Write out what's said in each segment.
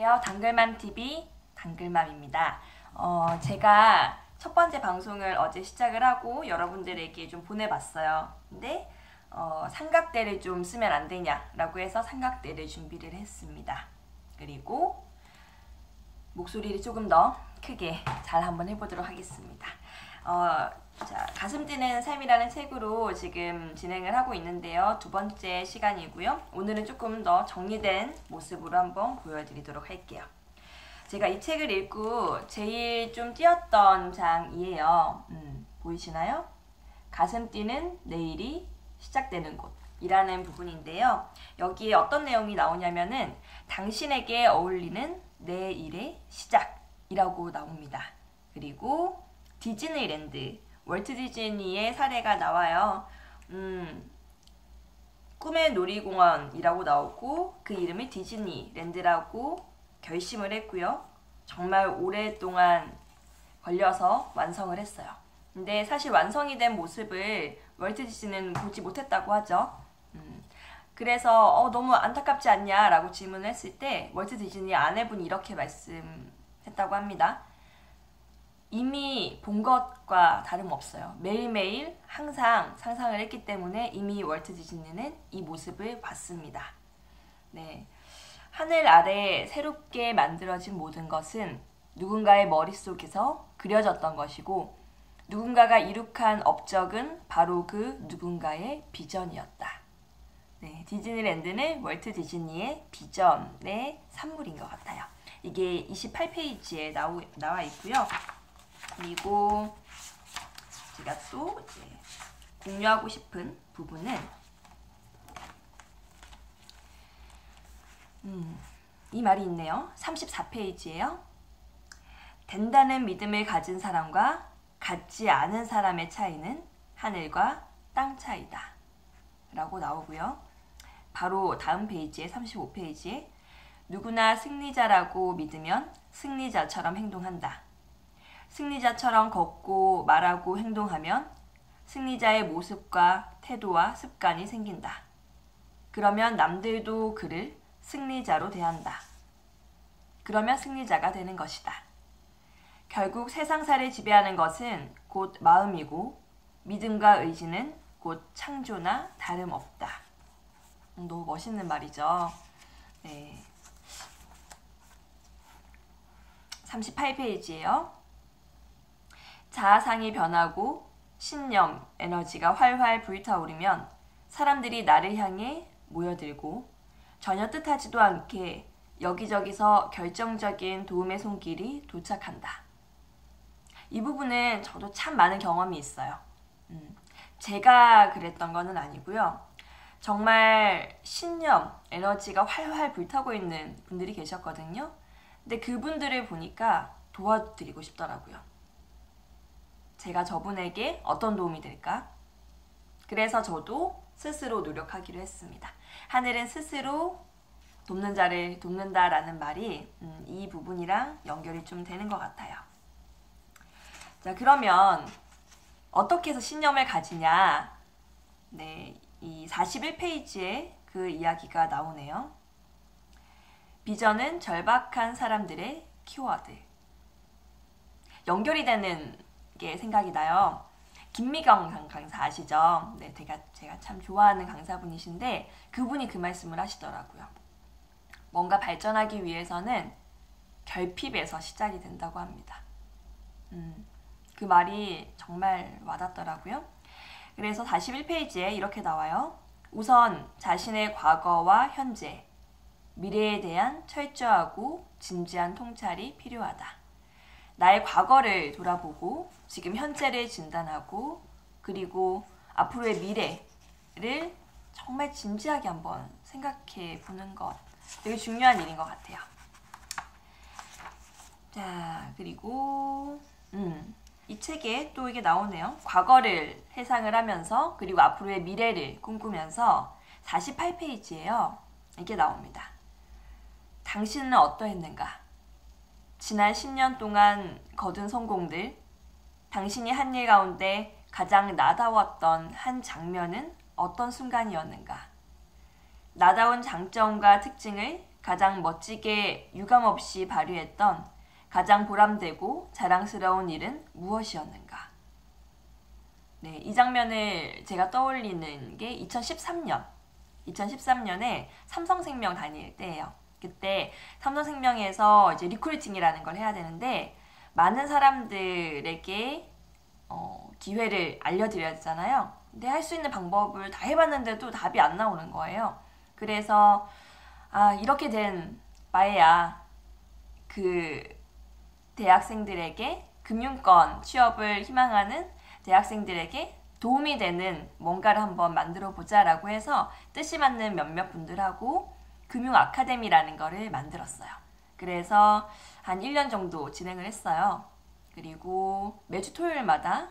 안녕하세요. 당글맘TV 당글맘입니다. 제가 첫 번째 방송을 어제 시작을 하고 여러분들에게 좀 보내봤어요. 근데 삼각대를 좀 쓰면 안 되냐라고 해서 삼각대를 준비를 했습니다. 그리고 목소리를 조금 더 크게 잘 한번 해보도록 하겠습니다. 자, 가슴 뛰는 삶이라는 책으로 지금 진행을 하고 있는데요. 두 번째 시간이고요. 오늘은 조금 더 정리된 모습으로 한번 보여드리도록 할게요. 제가 이 책을 읽고 제일 좀 뛰었던 장이에요. 보이시나요? 가슴 뛰는 내일이 시작되는 곳이라는 부분인데요. 여기에 어떤 내용이 나오냐면은 당신에게 어울리는 내일의 시작이라고 나옵니다. 그리고 디즈니랜드, 월트 디즈니의 사례가 나와요. 꿈의 놀이공원이라고 나오고 그 이름을 디즈니랜드라고 결심을 했고요. 정말 오랫동안 걸려서 완성을 했어요. 근데 사실 완성이 된 모습을 월트 디즈니는 보지 못했다고 하죠. 그래서 너무 안타깝지 않냐 라고 질문을 했을 때 월트 디즈니 아내분이 이렇게 말씀했다고 합니다. 이미 본 것과 다름없어요. 매일매일 항상 상상을 했기 때문에 이미 월트 디즈니는 이 모습을 봤습니다. 네, 하늘 아래 새롭게 만들어진 모든 것은 누군가의 머릿속에서 그려졌던 것이고 누군가가 이룩한 업적은 바로 그 누군가의 비전이었다. 네, 디즈니랜드는 월트 디즈니의 비전의 산물인 것 같아요. 이게 28페이지에 나와 있고요. 그리고 제가 또 이제 공유하고 싶은 부분은 이 말이 있네요. 34페이지예요. 된다는 믿음을 가진 사람과 갖지 않은 사람의 차이는 하늘과 땅 차이다 라고 나오고요. 바로 다음 페이지에 35페이지에 누구나 승리자라고 믿으면 승리자처럼 행동한다. 승리자처럼 걷고 말하고 행동하면 승리자의 모습과 태도와 습관이 생긴다. 그러면 남들도 그를 승리자로 대한다. 그러면 승리자가 되는 것이다. 결국 세상사를 지배하는 것은 곧 마음이고 믿음과 의지는 곧 창조나 다름없다. 너무 멋있는 말이죠. 네. 38페이지예요. 자아상이 변하고 신념, 에너지가 활활 불타오르면 사람들이 나를 향해 모여들고 전혀 뜻하지도 않게 여기저기서 결정적인 도움의 손길이 도착한다. 이 부분은 저도 참 많은 경험이 있어요. 제가 그랬던 거는 아니고요. 정말 신념, 에너지가 활활 불타고 있는 분들이 계셨거든요. 근데 그분들을 보니까 도와드리고 싶더라고요. 제가 저분에게 어떤 도움이 될까? 그래서 저도 스스로 노력하기로 했습니다. 하늘은 스스로 돕는 자를 돕는다라는 말이 이 부분이랑 연결이 좀 되는 것 같아요. 자, 그러면 어떻게 해서 신념을 가지냐? 네, 이 41페이지에 그 이야기가 나오네요. 비전은 절박한 사람들의 키워드. 연결이 되는 게 생각이 나요. 김미경 강사 아시죠? 네, 제가 참 좋아하는 강사분이신데 그분이 그 말씀을 하시더라고요. 뭔가 발전하기 위해서는 결핍에서 시작이 된다고 합니다. 그 말이 정말 와닿더라고요. 그래서 41페이지에 이렇게 나와요. 우선 자신의 과거와 현재, 미래에 대한 철저하고 진지한 통찰이 필요하다. 나의 과거를 돌아보고 지금 현재를 진단하고 그리고 앞으로의 미래를 정말 진지하게 한번 생각해 보는 것 되게 중요한 일인 것 같아요. 자, 그리고 이 책에 또 이게 나오네요. 과거를 회상을 하면서 그리고 앞으로의 미래를 꿈꾸면서 48페이지예요. 이게 나옵니다. 당신은 어떠했는가? 지난 10년 동안 거둔 성공들, 당신이 한 일 가운데 가장 나다웠던 한 장면은 어떤 순간이었는가? 나다운 장점과 특징을 가장 멋지게 유감없이 발휘했던 가장 보람되고 자랑스러운 일은 무엇이었는가? 네, 이 장면을 제가 떠올리는 게 2013년에 삼성생명 다닐 때예요. 그때 삼성생명에서 이제 리크루팅이라는 걸 해야 되는데 많은 사람들에게 기회를 알려드려야 되잖아요. 근데 할 수 있는 방법을 다 해봤는데도 답이 안 나오는 거예요. 그래서 이렇게 된 바에야 그 대학생들에게 금융권 취업을 희망하는 대학생들에게 도움이 되는 뭔가를 한번 만들어 보자라고 해서 뜻이 맞는 몇몇 분들하고 금융 아카데미라는 거를 만들었어요. 그래서 한 1년 정도 진행을 했어요. 그리고 매주 토요일마다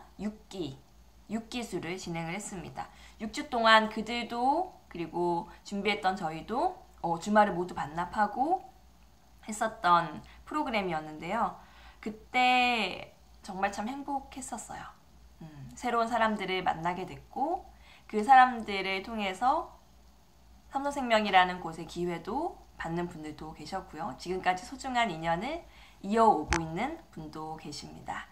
6기수를 진행을 했습니다. 6주 동안 그들도 그리고 준비했던 저희도 주말을 모두 반납하고 했었던 프로그램이었는데요. 그때 정말 참 행복했었어요. 새로운 사람들을 만나게 됐고 그 사람들을 통해서 삼성생명이라는 곳의 기회도 받는 분들도 계셨고요. 지금까지 소중한 인연을 이어오고 있는 분도 계십니다.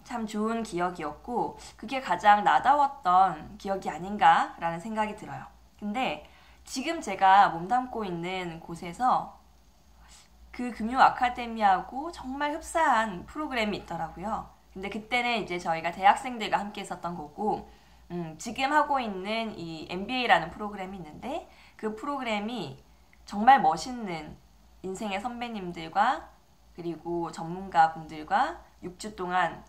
참 좋은 기억이었고 그게 가장 나다웠던 기억이 아닌가라는 생각이 들어요. 근데 지금 제가 몸담고 있는 곳에서 그 금융 아카데미하고 정말 흡사한 프로그램이 있더라고요. 근데 그때는 이제 저희가 대학생들과 함께 했었던 거고 지금 하고 있는 이 MBA라는 프로그램이 있는데 그 프로그램이 정말 멋있는 인생의 선배님들과 그리고 전문가분들과 6주 동안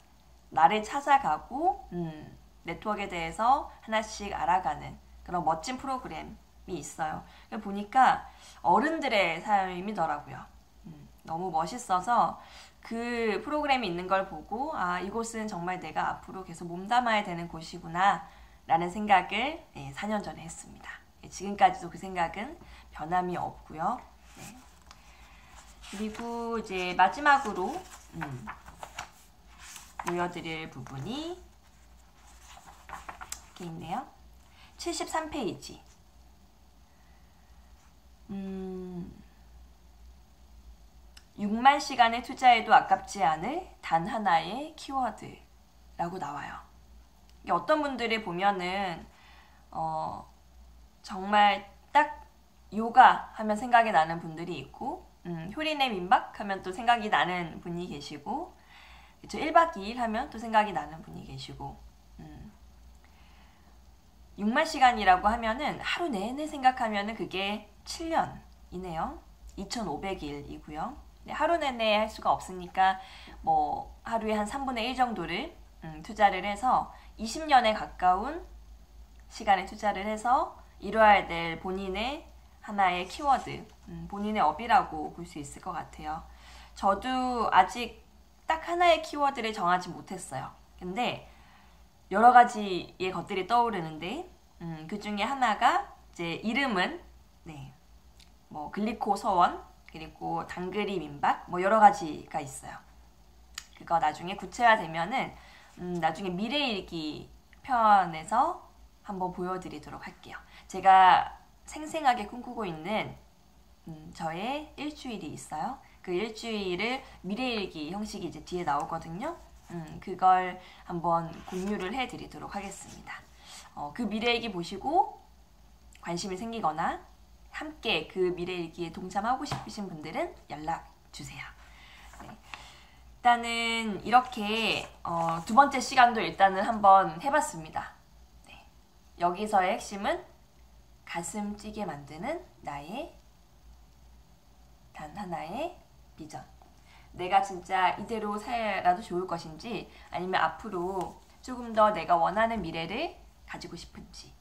나를 찾아가고 네트워크에 대해서 하나씩 알아가는 그런 멋진 프로그램이 있어요. 보니까 어른들의 삶이더라고요. 너무 멋있어서 그 프로그램이 있는 걸 보고 이곳은 정말 내가 앞으로 계속 몸담아야 되는 곳이구나 라는 생각을 4년 전에 했습니다. 지금까지도 그 생각은 변함이 없고요. 네. 그리고 이제 마지막으로 보여드릴 부분이 이렇게 있네요. 73페이지. 6만 시간을 투자해도 아깝지 않을 단 하나의 키워드라고 나와요. 어떤 분들이 보면은 정말 딱 요가 하면 생각이 나는 분들이 있고 효린의 민박 하면 또 생각이 나는 분이 계시고 그쵸? 1박 2일 하면 또 생각이 나는 분이 계시고 6만 시간이라고 하면은 하루 내내 생각하면은 그게 7년이네요. 2500일이고요. 하루 내내 할 수가 없으니까 뭐 하루에 한 3분의 1 정도를 투자를 해서 20년에 가까운 시간에 투자를 해서 이루어야 될 본인의 하나의 키워드, 본인의 업이라고 볼 수 있을 것 같아요. 저도 아직 딱 하나의 키워드를 정하지 못했어요. 근데 여러 가지의 것들이 떠오르는데 그 중에 하나가 이제 이름은 뭐 글리코 서원 그리고 당그리 민박 뭐 여러 가지가 있어요. 그거 나중에 구체화되면은 나중에 미래일기 편에서 한번 보여드리도록 할게요. 제가 생생하게 꿈꾸고 있는 저의 일주일이 있어요. 그 일주일을 미래일기 형식이 이제 뒤에 나오거든요. 그걸 한번 공유를 해드리도록 하겠습니다. 그 미래일기 보시고 관심이 생기거나 함께 그 미래일기에 동참하고 싶으신 분들은 연락 주세요. 네. 일단은 이렇게 두 번째 시간도 일단은 한번 해봤습니다. 네. 여기서의 핵심은 가슴 찌게 만드는 나의 단 하나의 비전. 내가 진짜 이대로 살아도 좋을 것인지 아니면 앞으로 조금 더 내가 원하는 미래를 가지고 싶은지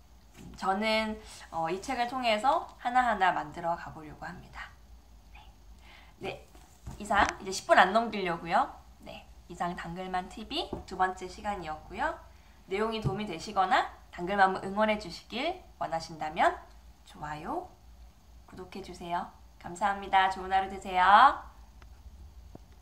저는 이 책을 통해서 하나하나 만들어 가보려고 합니다. 네, 이상 이제 10분 안 넘기려고요. 네, 이상 당글만 TV 두 번째 시간이었고요. 내용이 도움이 되시거나 당글맘을 응원해 주시길 원하신다면 좋아요, 구독해 주세요. 감사합니다. 좋은 하루 되세요.